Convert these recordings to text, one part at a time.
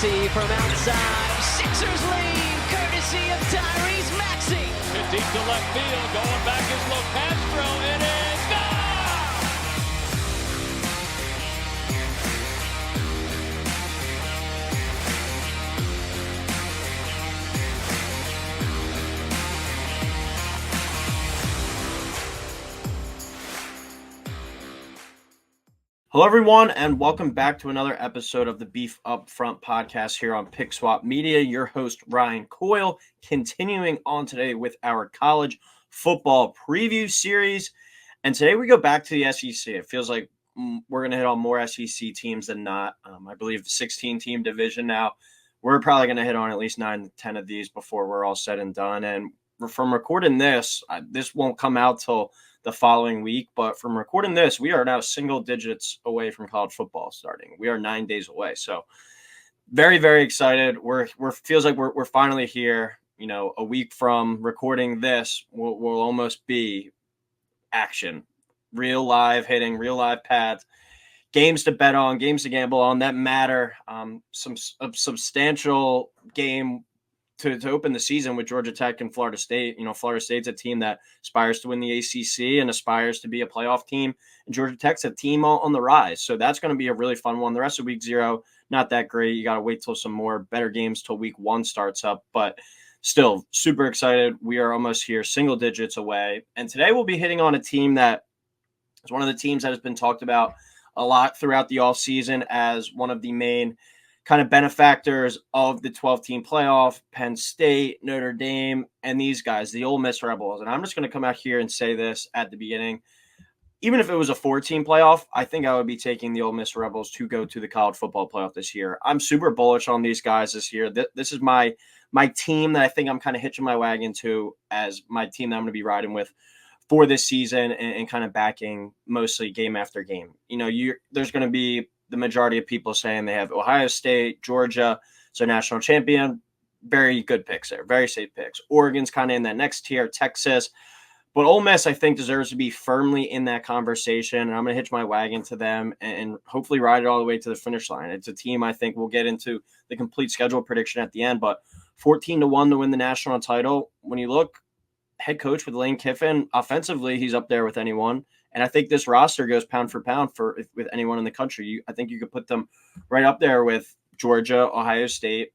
Maxey from outside. Sixers lead, courtesy of Tyrese Maxey. Deep to left field, going back is Locastro. It is gone! Hello, everyone, and welcome back to another episode of the Beef Up Front podcast here on Pick Swap Media. Your host, Ryan Coyle, continuing on today with our college football preview series. And today we go back to the SEC. It feels like we're going to hit on more SEC teams than not. I believe the 16-team division now. We're probably going to hit on at least 9 to 10 of these before we're all said and done. And from recording this, this won't come out till the following week, but from recording this, we are now single digits away from college football starting. We are 9 days away, so very, very excited. We're feels like we're finally here. You know, a week from recording this, will almost be action, real live hitting, real live pads, games to bet on, games to gamble on that matter. Some substantial game to open the season with Georgia Tech and Florida State. You know, Florida State's a team that aspires to win the ACC and aspires to be a playoff team. And Georgia Tech's a team on the rise. So that's going to be a really fun one. The rest of week 0, not that great. You got to wait till some more better games till week 1 starts up. But still, super excited. We are almost here, single digits away. And today we'll be hitting on a team that is one of the teams that has been talked about a lot throughout the offseason as one of the main kind of benefactors of the 12-team playoff, Penn State, Notre Dame, and these guys, the Ole Miss Rebels. And I'm just going to come out here and say this at the beginning. Even if it was a 4-team playoff, I think I would be taking the Ole Miss Rebels to go to the college football playoff this year. I'm super bullish on these guys this year. This is my team that I think I'm kind of hitching my wagon to as my team that I'm going to be riding with for this season and kind of backing mostly game after game. You know, there's going to be the majority of people saying they have Ohio State, Georgia, so national champion. Very good picks there, very safe picks. Oregon's kind of in that next tier, Texas. But Ole Miss, I think, deserves to be firmly in that conversation, and I'm going to hitch my wagon to them and hopefully ride it all the way to the finish line. It's a team I think we'll get into the complete schedule prediction at the end, but 14-1 to win the national title. When you look, head coach with Lane Kiffin, offensively, he's up there with anyone. And I think this roster goes pound for pound with anyone in the country. I think you could put them right up there with Georgia, Ohio State,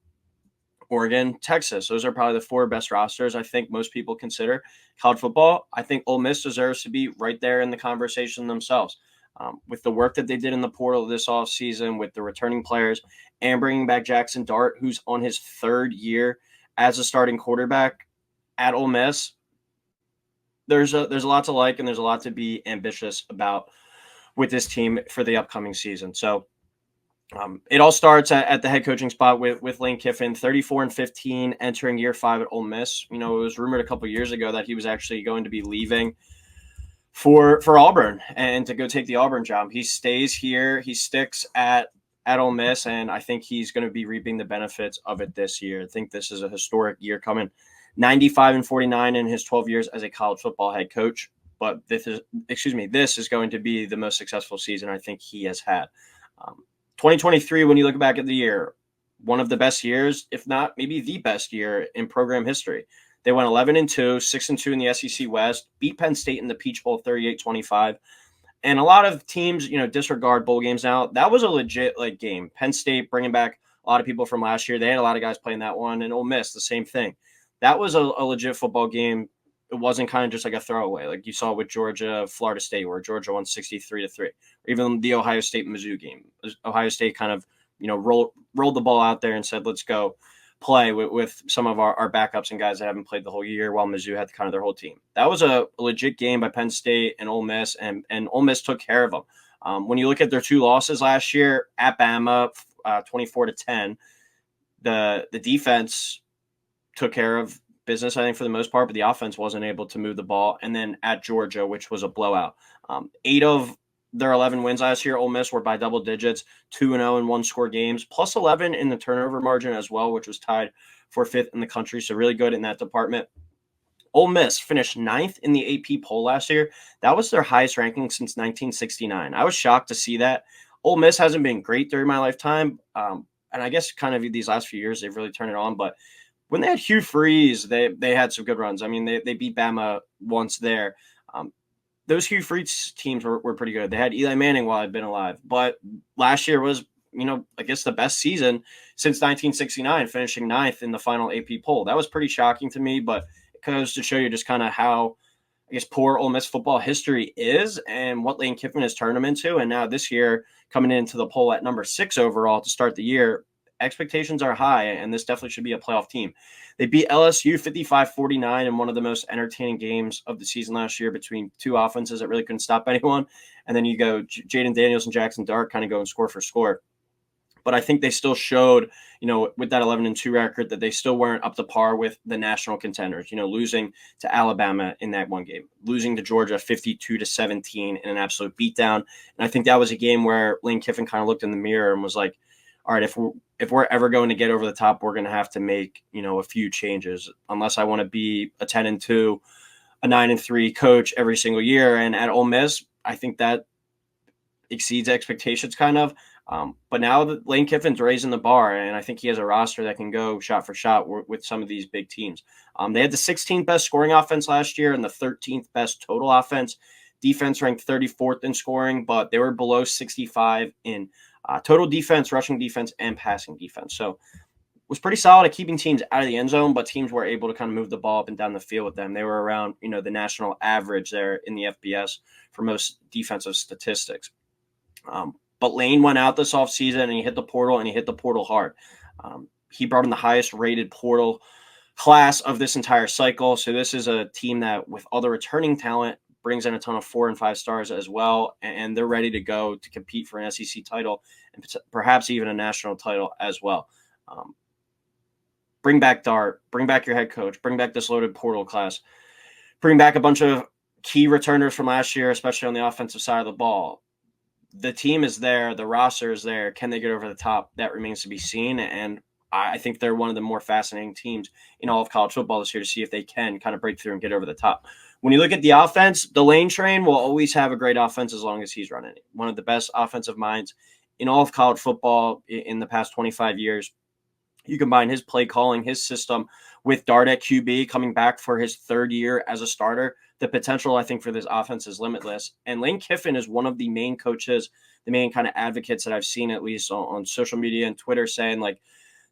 Oregon, Texas. Those are probably the 4 best rosters I think most people consider college football. I think Ole Miss deserves to be right there in the conversation themselves. With the work that they did in the portal this offseason, with the returning players, and bringing back Jaxson Dart, who's on his 3rd year as a starting quarterback at Ole Miss. There's a lot to like, and there's a lot to be ambitious about with this team for the upcoming season. So it all starts at the head coaching spot with Lane Kiffin, 34-15, entering year 5 at Ole Miss. You know, it was rumored a couple years ago that he was actually going to be leaving for Auburn and to go take the Auburn job. He stays here. He sticks at Ole Miss, and I think he's going to be reaping the benefits of it this year. I think this is a historic year coming. 95-49 in his 12 years as a college football head coach. But this is going to be the most successful season I think he has had. 2023, when you look back at the year, one of the best years, if not maybe the best year in program history. They went 11-2, 6-2 in the SEC West, beat Penn State in the Peach Bowl 38-25. And a lot of teams, disregard bowl games now. That was a legit game. Penn State bringing back a lot of people from last year. They had a lot of guys playing that one, and Ole Miss, the same thing. That was a legit football game. It wasn't kind of just like a throwaway, like you saw with Georgia, Florida State, where Georgia won 63-3, or even the Ohio State Mizzou game. Ohio State kind of, rolled the ball out there and said, let's go play with some of our backups and guys that haven't played the whole year, while Mizzou had kind of their whole team. That was a legit game by Penn State and Ole Miss, and Ole Miss took care of them. When you look at their 2 losses last year, at Bama, 24-10, the defense took care of business, I think, for the most part, but the offense wasn't able to move the ball. And then at Georgia, which was a blowout. 8 of their 11 wins last year, Ole Miss, were by double digits, 2-0 in one-score games, plus 11 in the turnover margin as well, which was tied for 5th in the country, so really good in that department. Ole Miss finished 9th in the AP poll last year. That was their highest ranking since 1969. I was shocked to see that. Ole Miss hasn't been great during my lifetime. and I guess kind of these last few years, they've really turned it on. But when they had Hugh Freeze, they had some good runs. I mean, they beat Bama once there. Those Hugh Freeze teams were pretty good. They had Eli Manning while I'd been alive. But last year was, I guess the best season since 1969, finishing ninth in the final AP poll. That was pretty shocking to me, but it goes to show you just kind of how, I guess, poor Ole Miss football history is and what Lane Kiffin has turned them into. And now this year, coming into the poll at number 6 overall to start the year, expectations are high, and this definitely should be a playoff team. They beat LSU 55-49 in one of the most entertaining games of the season last year between two offenses that really couldn't stop anyone. And then you go Jaden Daniels and Jaxson Dart kind of going score for score. But I think they still showed, with that 11-2 record, that they still weren't up to par with the national contenders, losing to Alabama in that one game, losing to Georgia 52-17 in an absolute beatdown. And I think that was a game where Lane Kiffin kind of looked in the mirror and was like, all right, if we're ever going to get over the top, we're going to have to make, a few changes, unless I want to be a 10-2, a 9-3 coach every single year. And at Ole Miss, I think that exceeds expectations kind of. But now Lane Kiffin's raising the bar, and I think he has a roster that can go shot for shot with some of these big teams. They had the 16th best scoring offense last year and the 13th best total offense. Defense ranked 34th in scoring, but they were below 65 in total defense, rushing defense, and passing defense. So it was pretty solid at keeping teams out of the end zone, but teams were able to kind of move the ball up and down the field with them. They were around, the national average there in the FBS for most defensive statistics. But Lane went out this offseason and he hit the portal, and he hit the portal hard. He brought in the highest rated portal class of this entire cycle. So this is a team that, with all the returning talent, brings in a ton of 4 and 5 stars as well. And they're ready to go to compete for an SEC title and perhaps even a national title as well. Bring back Dart, bring back your head coach, bring back this loaded portal class, bring back a bunch of key returners from last year, especially on the offensive side of the ball. The team is there. The roster is there. Can they get over the top? That remains to be seen. And I think they're one of the more fascinating teams in all of college football this year to see if they can kind of break through and get over the top. When you look at the offense, the Lane train will always have a great offense as long as he's running it. One of the best offensive minds in all of college football in the past 25 years. You combine his play calling, his system with Dart at QB coming back for his 3rd year as a starter. The potential, I think, for this offense is limitless. And Lane Kiffin is one of the main coaches, the main kind of advocates that I've seen, at least on social media and Twitter, saying, like,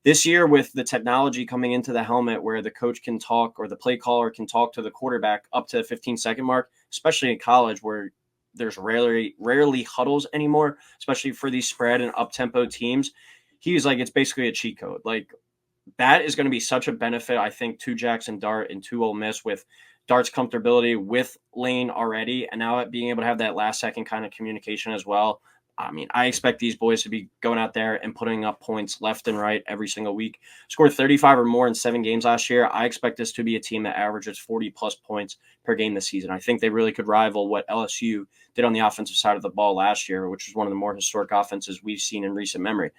this year with the technology coming into the helmet where the coach can talk or the play caller can talk to the quarterback up to the 15-second mark, especially in college where there's rarely huddles anymore, especially for these spread and up-tempo teams. He's like, it's basically a cheat code. Like, that is going to be such a benefit, I think, to Jaxson Dart and to Ole Miss, with Dart's comfortability with Lane already, and now being able to have that last-second kind of communication as well. I mean, I expect these boys to be going out there and putting up points left and right every single week. Scored 35 or more in 7 games last year. I expect this to be a team that averages 40-plus points per game this season. I think they really could rival what LSU did on the offensive side of the ball last year, which is one of the more historic offenses we've seen in recent memory.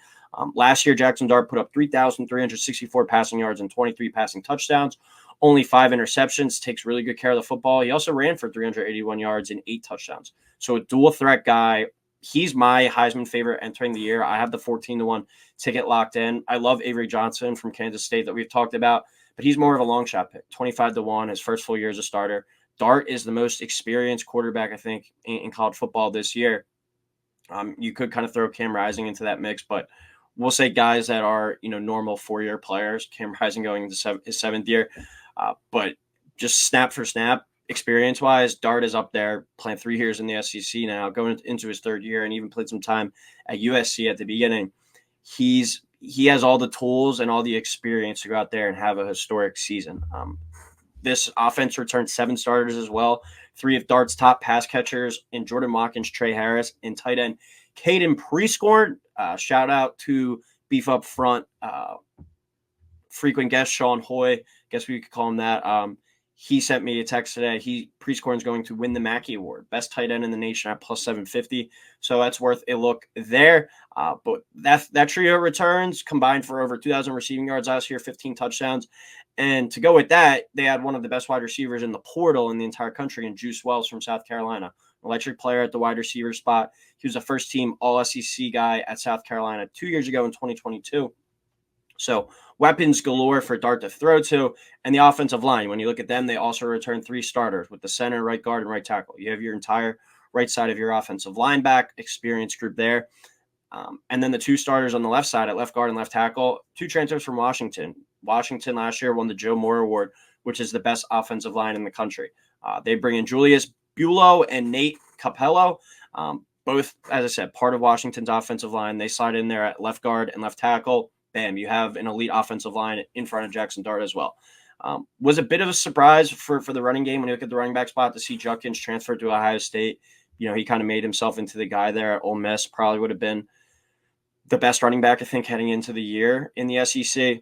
Last year, Jaxson Dart put up 3,364 passing yards and 23 passing touchdowns, only 5 interceptions, takes really good care of the football. He also ran for 381 yards and 8 touchdowns. So a dual threat guy. He's my Heisman favorite entering the year. I have the 14-1 ticket locked in. I love Avery Johnson from Kansas State that we've talked about, but he's more of a long shot pick. 25-1, his first full year as a starter. Dart is the most experienced quarterback, I think, in college football this year. You could kind of throw Cam Rising into that mix, but we'll say guys that are, normal 4-year players. Cam Rising going into his 7th year. But just snap for snap, experience-wise, Dart is up there, playing 3 years in the SEC now, going into his 3rd year, and even played some time at USC at the beginning. He has all the tools and all the experience to go out there and have a historic season. This offense returned 7 starters as well. 3 of Dart's top pass catchers in Jordan Watkins, Trey Harris, and tight end Caden Prescorn. Shout out to Beef Up Front, frequent guest Sean Hoy. Guess we could call him that. He sent me a text today. Prescorn is going to win the Mackey Award, best tight end in the nation at plus 750. So that's worth a look there. But that trio returns combined for over 2,000 receiving yards last year, 15 touchdowns. And to go with that, they had one of the best wide receivers in the portal in the entire country in Juice Wells from South Carolina. Electric player at the wide receiver spot. He was a first-team All-SEC guy at South Carolina 2 years ago in 2022. So weapons galore for Dart to throw to. And the offensive line, when you look at them, they also return 3 starters with the center, right guard, and right tackle. You have your entire right side of your offensive line back, experienced group there. And then the 2 starters on the left side at left guard and left tackle, 2 transfers from Washington. Washington last year won the Joe Moore Award, which is the best offensive line in the country. They bring in Julius Bulow and Nate Capello, both, as I said, part of Washington's offensive line. They slide in there at left guard and left tackle. Bam, you have an elite offensive line in front of Jaxson Dart as well. Was a bit of a surprise for the running game when you look at the running back spot to see Judkins transfer to Ohio State. He kind of made himself into the guy there at Ole Miss. Probably would have been the best running back, I think, heading into the year in the SEC.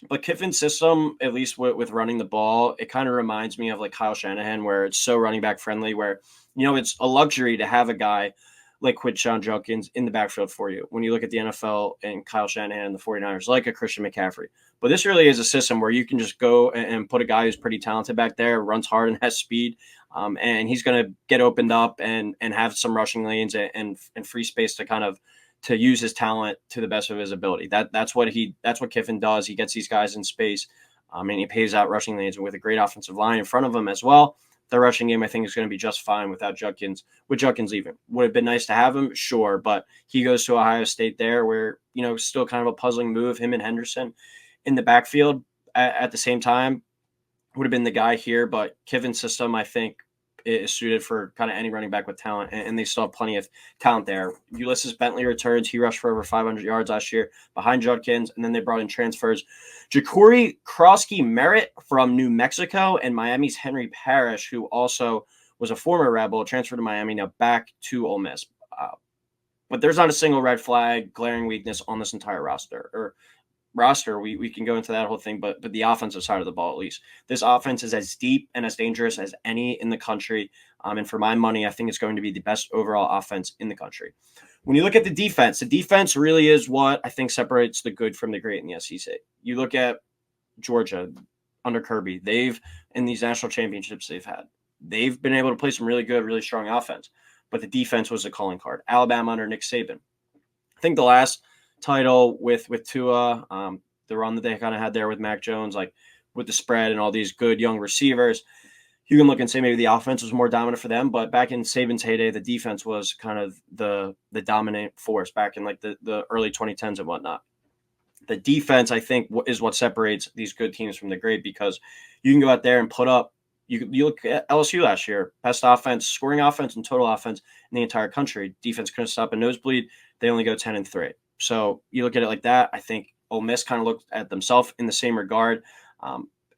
But Kiffin's system, at least with running the ball, it kind of reminds me of like Kyle Shanahan, where it's so running back friendly, where, it's a luxury to have a guy like Quinshon Judkins in the backfield for you. When you look at the NFL and Kyle Shanahan and the 49ers, like a Christian McCaffrey. But this really is a system where you can just go and put a guy who's pretty talented back there, runs hard and has speed, and he's going to get opened up and have some rushing lanes and free space to use his talent to the best of his ability. That's what Kiffin does. He gets these guys in space, and he pays out rushing lanes with a great offensive line in front of him as well. The rushing game, I think, is going to be just fine without Judkins. With Judkins leaving, would have been nice to have him, sure, but he goes to Ohio State there, where still kind of a puzzling move. Him and Henderson in the backfield at the same time would have been the guy here, but Kiffin's system, I think, is suited for kind of any running back with talent, and they still have plenty of talent there. Ulysses Bentley returns. He rushed for over 500 yards last year behind Judkins, and then they brought in transfers Ja'Cory Krosky-Merritt from New Mexico and Miami's Henry Parrish, who also was a former Rebel, transferred to Miami, now back to Ole Miss. But there's not a single red flag, glaring weakness on this entire roster. We can go into that whole thing, but the offensive side of the ball, at least, this offense is as deep and as dangerous as any in the country. And for my money, I think it's going to be the best overall offense in the country. When you look at the defense really is what I think separates the good from the great in the SEC. You look at Georgia under Kirby, in these national championships they've been able to play some really good, really strong offense, but the defense was a calling card. Alabama under Nick Saban. I think the last title with Tua, the run that they kind of had there with Mac Jones, like with the spread and all these good young receivers, you can look and say maybe the offense was more dominant for them, but back in Saban's heyday, the defense was kind of the dominant force back in like the early 2010s and whatnot. The defense, I think, is what separates these good teams from the great, because you can go out there and put up, you look at LSU last year, best offense, scoring offense and total offense in the entire country. Defense couldn't stop a nosebleed. They only go 10-3. So you look at it like that. I think Ole Miss kind of looked at themselves in the same regard,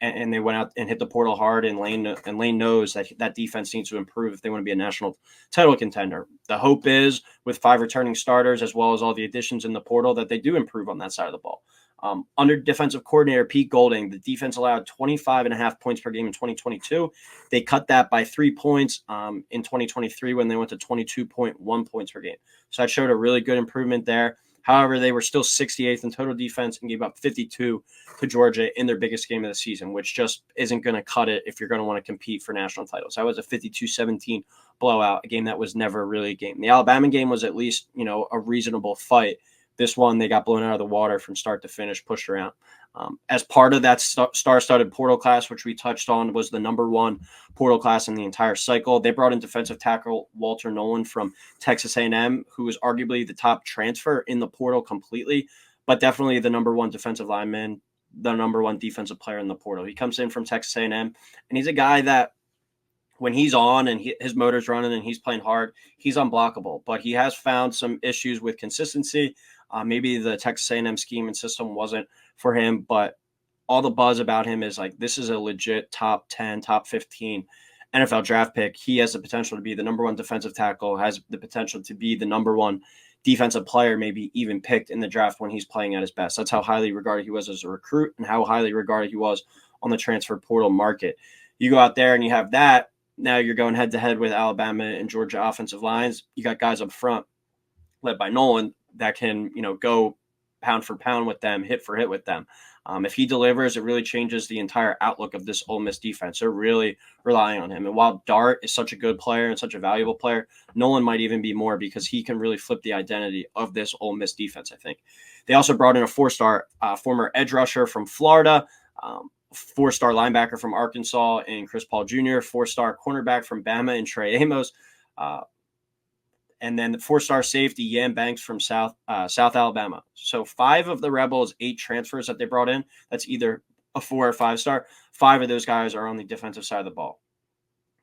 and they went out and hit the portal hard. And Lane knows that defense needs to improve if they want to be a national title contender. The hope is, with 5 returning starters as well as all the additions in the portal, that they do improve on that side of the ball. Under defensive coordinator Pete Golding, the defense allowed 25.5 points per game in 2022. They cut that by 3 points in 2023 when they went to 22.1 points per game. So that showed a really good improvement there. However, they were still 68th in total defense and gave up 52 to Georgia in their biggest game of the season, which just isn't going to cut it if you're going to want to compete for national titles. That was a 52-17 blowout, a game that was never really a game. The Alabama game was at least, a reasonable fight. This one, they got blown out of the water from start to finish, pushed around. As part of that star-studded portal class, which we touched on, was the number 1 portal class in the entire cycle. They brought in defensive tackle Walter Nolan from Texas A&M, who was arguably the top transfer in the portal completely, but definitely the number 1 defensive lineman, the number 1 defensive player in the portal. He comes in from Texas A&M, and he's a guy that when he's on and his motor's running and he's playing hard, he's unblockable. But he has found some issues with consistency. Maybe the Texas A&M scheme and system wasn't for him, but all the buzz about him is like, this is a legit top 10, top 15 NFL draft pick. He has the potential to be the number 1 defensive tackle, has the potential to be the number 1 defensive player, maybe even picked in the draft when he's playing at his best. That's how highly regarded he was as a recruit and how highly regarded he was on the transfer portal market. You go out there and you have that. Now you're going head to head with Alabama and Georgia offensive lines. You got guys up front led by Nolan that can, go pound for pound with them, hit for hit with them. If he delivers, it really changes the entire outlook of this Ole Miss defense. They're really relying on him. And while Dart is such a good player and such a valuable player, Nolan might even be more because he can really flip the identity of this Ole Miss defense, I think. They also brought in a 4-star former edge rusher from Florida, 4-star linebacker from Arkansas in Chris Paul Jr., 4-star cornerback from Bama and Trey Amos, and then the 4-star safety Yam Banks from South Alabama. So 5 of the Rebels' 8 transfers that they brought in, that's either a 4 or 5-star. 5 of those guys are on the defensive side of the ball.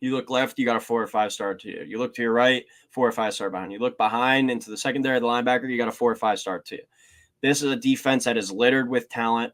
You look left, you got a 4 or 5-star to you. You look to your right, 4 or 5-star behind. You look behind into the secondary, the linebacker, you got a 4 or 5-star to you. This is a defense that is littered with talent.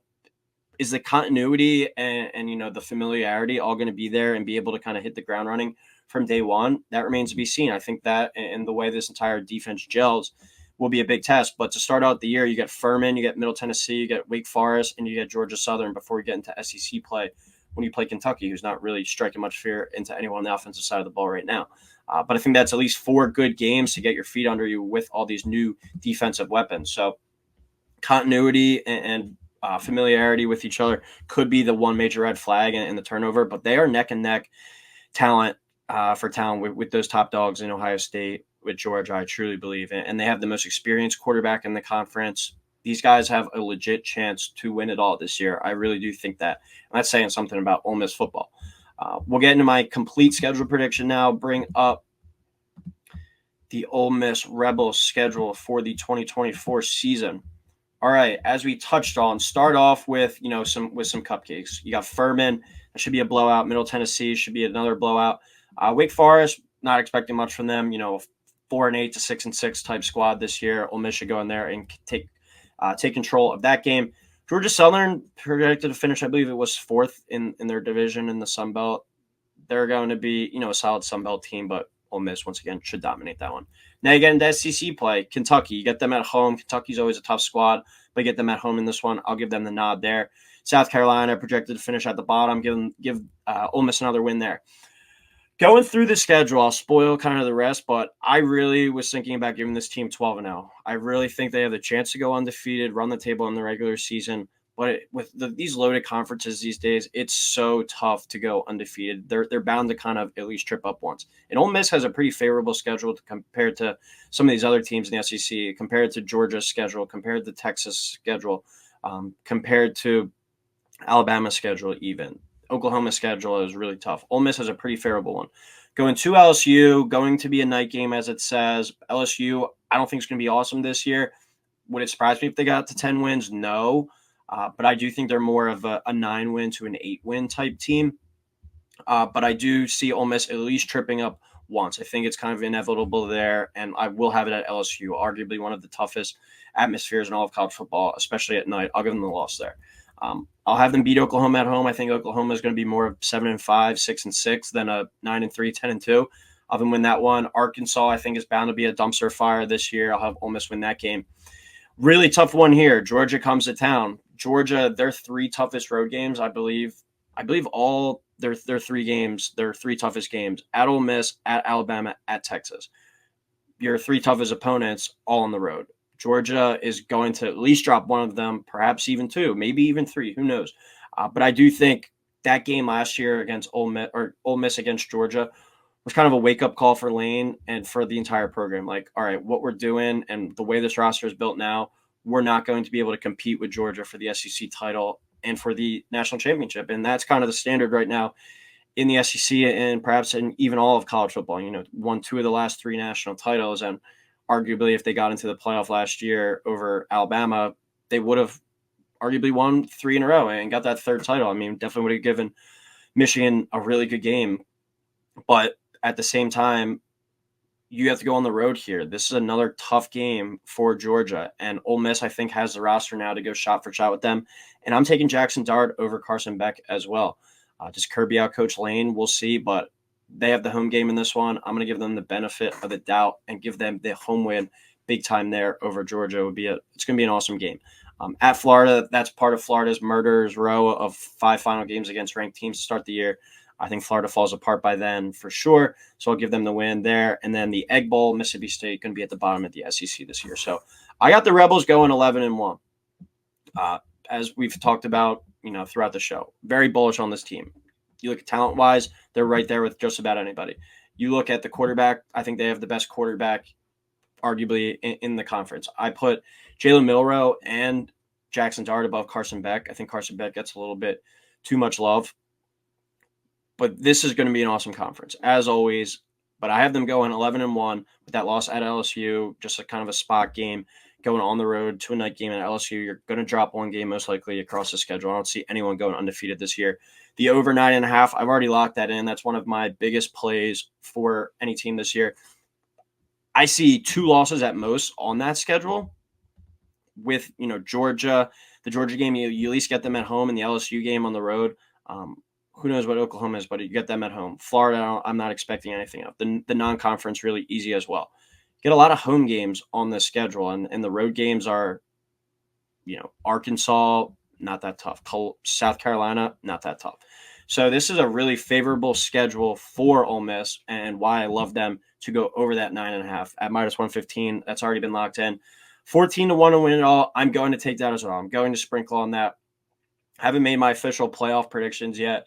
Is the continuity and the familiarity all going to be there and be able to kind of hit the ground running from day one? That remains to be seen. I think that and the way this entire defense gels will be a big test. But to start out the year, you get Furman, you get Middle Tennessee, you get Wake Forest, and you get Georgia Southern before we get into SEC play when you play Kentucky, who's not really striking much fear into anyone on the offensive side of the ball right now. But I think that's at least 4 good games to get your feet under you with all these new defensive weapons. So continuity and familiarity with each other could be the one major red flag in the turnover, but they are neck and neck talent for talent with those top dogs in Ohio State, with Georgia, I truly believe. And they have the most experienced quarterback in the conference. These guys have a legit chance to win it all this year. I really do think that. And that's saying something about Ole Miss football. We'll get into my complete schedule prediction now, bring up the Ole Miss Rebels schedule for the 2024 season. All right, as we touched on, start off with some cupcakes. You got Furman, that should be a blowout. Middle Tennessee should be another blowout. Wake Forest, not expecting much from them. 4-8 to 6-6 type squad this year. Ole Miss should go in there and take control of that game. Georgia Southern projected to finish, I believe it was 4th in their division in the Sun Belt. They're going to be a solid Sun Belt team, but Ole Miss once again should dominate that one. Now you get into SEC play. Kentucky, you get them at home. Kentucky's always a tough squad, but you get them at home in this one. I'll give them the nod there. South Carolina projected to finish at the bottom. Give Ole Miss another win there. Going through the schedule, I'll spoil kind of the rest, but I really was thinking about giving this team 12-0. I really think they have the chance to go undefeated, run the table in the regular season. But with these loaded conferences these days, it's so tough to go undefeated. They're bound to kind of at least trip up once. And Ole Miss has a pretty favorable schedule compared to some of these other teams in the SEC, compared to Georgia's schedule, compared to Texas' schedule, compared to Alabama's schedule even. Oklahoma's schedule is really tough. Ole Miss has a pretty favorable one. Going to LSU, going to be a night game, as it says. LSU, I don't think it's going to be awesome this year. Would it surprise me if they got to 10 wins? No. But I do think they're more of a 9-win to an 8-win type team. But I do see Ole Miss at least tripping up once. I think it's kind of inevitable there, and I will have it at LSU, arguably one of the toughest atmospheres in all of college football, especially at night. I'll give them the loss there. I'll have them beat Oklahoma at home. I think Oklahoma is going to be more of 7-5, 6-6 than a 9-3, 10-2. I'll have them win that one. Arkansas, I think, is bound to be a dumpster fire this year. I'll have Ole Miss win that game. Really tough one here. Georgia comes to town. Georgia, their 3 toughest road games, I believe all their 3 games, their 3 toughest games, at Ole Miss, at Alabama, at Texas. Your 3 toughest opponents all on the road. Georgia is going to at least drop one of them, perhaps even 2, maybe even 3. Who knows? But I do think that game last year against Ole Miss against Georgia was kind of a wake-up call for Lane and for the entire program. Like, all right, what we're doing and the way this roster is built now, we're not going to be able to compete with Georgia for the SEC title and for the national championship. And that's kind of the standard right now in the SEC and perhaps in even all of college football. Won 2 of the last 3 national titles. And arguably, if they got into the playoff last year over Alabama, they would have arguably won 3 in a row and got that 3rd title. I mean, definitely would have given Michigan a really good game. But at the same time, you have to go on the road here. This is another tough game for Georgia. And Ole Miss, I think, has the roster now to go shot for shot with them. And I'm taking Jaxson Dart over Carson Beck as well. Does Kirby out Coach Lane? We'll see. But they have the home game in this one. I'm going to give them the benefit of the doubt and give them the home win big time there over Georgia. It's going to be an awesome game. At Florida, that's part of Florida's murderer's row of 5 final games against ranked teams to start the year. I think Florida falls apart by then for sure. So I'll give them the win there. And then the Egg Bowl, Mississippi State, going to be at the bottom of the SEC this year. So I got the Rebels going 11-1. as we've talked about, throughout the show, very bullish on this team. You look at talent-wise, they're right there with just about anybody. You look at the quarterback, I think they have the best quarterback, arguably, in the conference. I put Jalen Milroe and Jaxson Dart above Carson Beck. I think Carson Beck gets a little bit too much love. But this is going to be an awesome conference, as always. But I have them going 11-1 with that loss at LSU, just a kind of a spot game, going on the road to a night game at LSU. You're going to drop one game most likely across the schedule. I don't see anyone going undefeated this year. The over 9.5, I've already locked that in. That's one of my biggest plays for any team this year. I see 2 losses at most on that schedule with, Georgia. The Georgia game, you at least get them at home, and the LSU game on the road. Who knows what Oklahoma is, but you get them at home. Florida, I'm not expecting anything of. The non-conference really easy as well. Get a lot of home games on the schedule, and the road games are, Arkansas, not that tough. South Carolina, not that tough. So this is a really favorable schedule for Ole Miss, and why I love them to go over that 9.5 at -115. That's already been locked in. 14-1 to win it all. I'm going to take that as well. I'm going to sprinkle on that. Haven't made my official playoff predictions yet,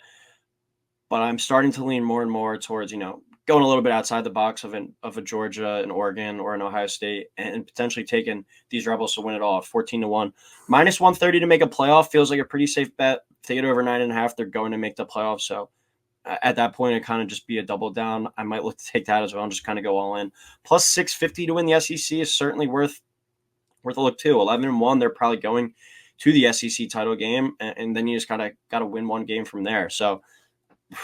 but I'm starting to lean more and more towards, going a little bit outside the box of a Georgia, an Oregon, or an Ohio State, and potentially taking these Rebels to win it all at 14-1. -130 to make a playoff feels like a pretty safe bet. Take it over 9.5, they're going to make the playoffs. So at that point, it kind of just be a double down. I might look to take that as well and just kind of go all in. Plus 650 to win the SEC is certainly worth a look too. 11-1, they're probably going to the SEC title game, and then you just got to win one game from there. So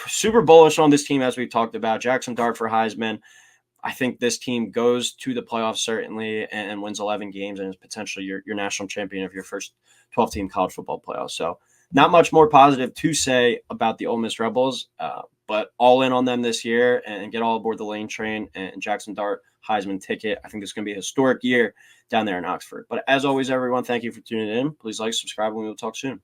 super bullish on this team, as we've talked about. Jaxson Dart for Heisman. I think this team goes to the playoffs certainly and wins 11 games and is potentially your national champion of your first 12-team college football playoffs. So not much more positive to say about the Ole Miss Rebels, but all in on them this year and get all aboard the Lane train and Jaxson Dart Heisman ticket. I think it's going to be a historic year down there in Oxford. But as always, everyone, thank you for tuning in. Please like, subscribe, and we will talk soon.